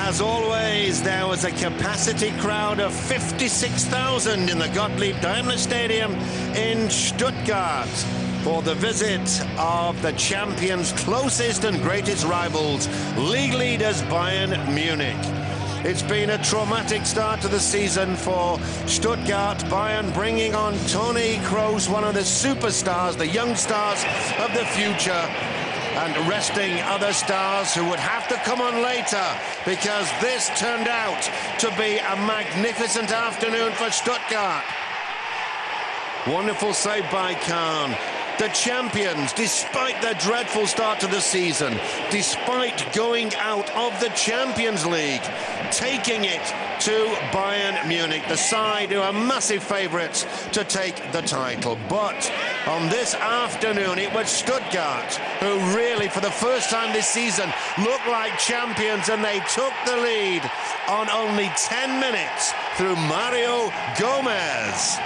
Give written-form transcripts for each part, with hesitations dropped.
As always, there was a capacity crowd of 56,000 in the Gottlieb Daimler Stadium in Stuttgart for the visit of the champions' closest and greatest rivals, league leaders Bayern Munich. It's been a traumatic start to the season for Stuttgart. Bayern bringing on Toni Kroos, one of the superstars, the young stars of the future, and resting other stars who would have to come on later, because this turned out to be a magnificent afternoon for Stuttgart. Wonderful save by Kahn. The champions, despite their dreadful start to the season, despite going out of the Champions League, taking it to Bayern Munich, the side who are massive favourites to take the title. But on this afternoon, it was Stuttgart who really, for the first time this season, looked like champions, and they took the lead on only 10 minutes through Mario Gomez.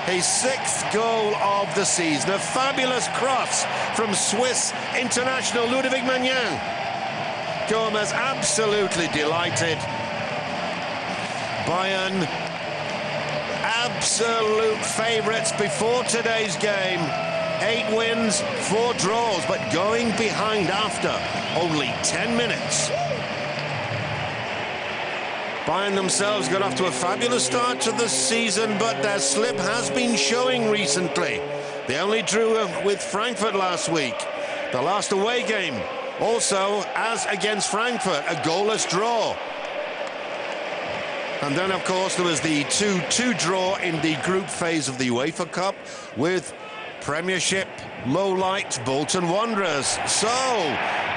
His sixth goal of the season, a fabulous cross from Swiss international Ludovic Magnan. Gomez absolutely delighted. Bayern, absolute favourites before today's game. 8 wins, 4 draws, but going behind after only 10 minutes. Bayern themselves got off to a fabulous start to the season, but their slip has been showing recently. They only drew with Frankfurt last week. The last away game, also, as against Frankfurt, a goalless draw. And then, of course, there was the 2-2 draw in the group phase of the UEFA Cup with Premiership lowlight Bolton Wanderers. So,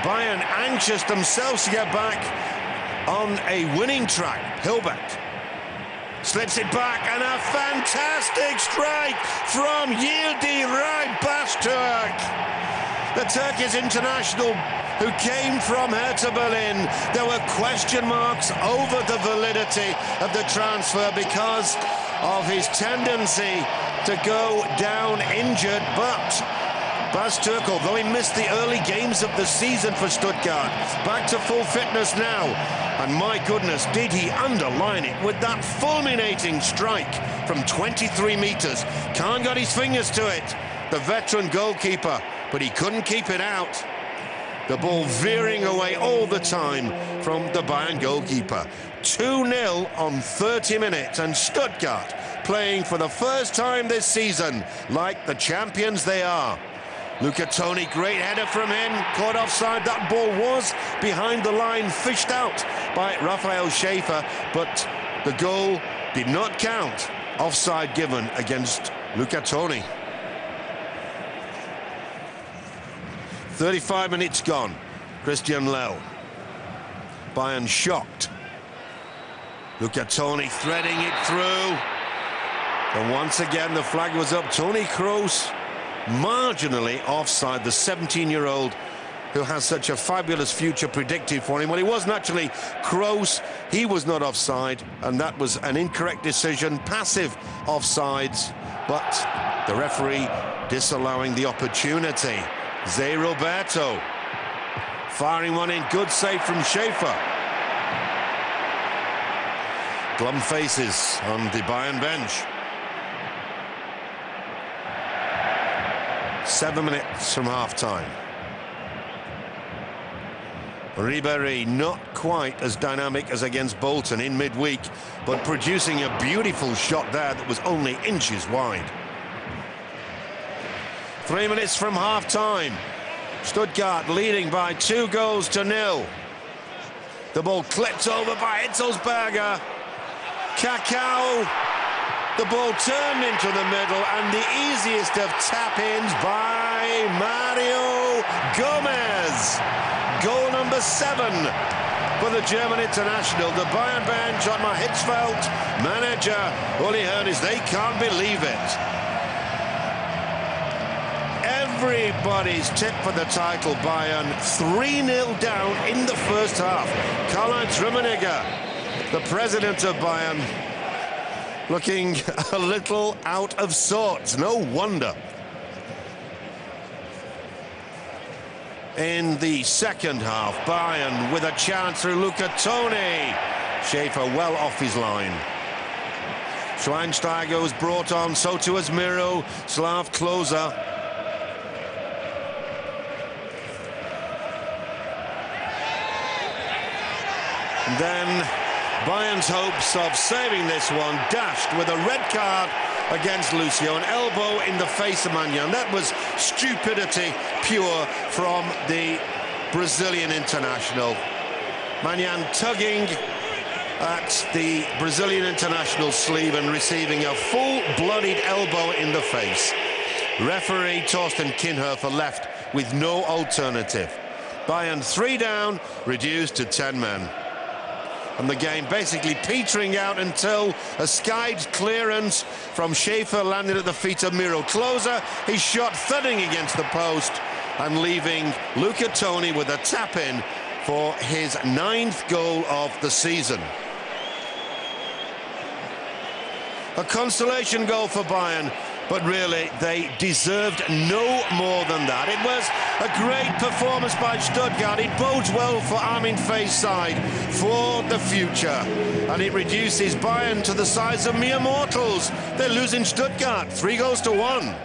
Bayern anxious themselves to get back on a winning track. Hilbert slips it back, and a fantastic strike from Yildiz Bastürk, the Turkish international who came from Hertha Berlin. There were question marks over the validity of the transfer because of his tendency to go down injured, but Bastürk, although he missed the early games of the season for Stuttgart, back to full fitness now. And my goodness, did he underline it with that fulminating strike from 23 metres. Kahn got his fingers to it, the veteran goalkeeper, but he couldn't keep it out. The ball veering away all the time from the Bayern goalkeeper. 2-0 on 30 minutes, and Stuttgart playing for the first time this season like the champions they are. Luca Toni, great header from him, caught offside. That ball was behind the line, fished out by Raphael Schäfer, but the goal did not count. Offside given against Luca Toni. 35 minutes gone. Christian Lell. Bayern shocked. Luca Toni threading it through. And once again the flag was up. Toni Kroos marginally offside, the 17-year-old who has such a fabulous future predicted for him. Well, it wasn't actually Kroos, he was not offside, and that was an incorrect decision, passive offsides, but the referee disallowing the opportunity. Zé Roberto firing one in, good save from Schäfer. Glum faces on the Bayern bench. 7 minutes from half-time. Ribéry not quite as dynamic as against Bolton in midweek, but producing a beautiful shot there that was only inches wide. 3 minutes from half-time. Stuttgart leading by 2-0. The ball clipped over by Hitzelsberger. Kakao. The ball turned into the middle, and the easiest of tap-ins by Mario Gomez. Goal number 7 for the German international. The Bayern bench, Ottmar Hitzfeld, manager Uli Hoeneß, they can't believe it. Everybody's tip for the title, Bayern. 3-0 down in the first half. Karl-Heinz Rummenigge, the president of Bayern, looking a little out of sorts. No wonder. in the second half. Bayern with a chance through Luca Toni. Schäfer well off his line. Schweinsteiger was brought on, so too as Miro. Slav Klose. And then Bayern's hopes of saving this one dashed with a red card against Lucio, an elbow in the face of Manyan. That was stupidity pure from the Brazilian international. Manyan tugging at the Brazilian international sleeve and receiving a full-blooded elbow in the face. Referee Torsten Kinhofer left with no alternative. Bayern 3 down, reduced to 10 men. And the game basically petering out until a skied clearance from Schäfer landed at the feet of Miro. Klose, his shot thudding against the post and leaving Luca Toni with a tap-in for his 9th goal of the season. A consolation goal for Bayern, but really they deserved no more than that. It was a great performance by Stuttgart. It bodes well for Armin Fey's side for the future, and it reduces Bayern to the size of mere mortals. They're losing Stuttgart 3-1.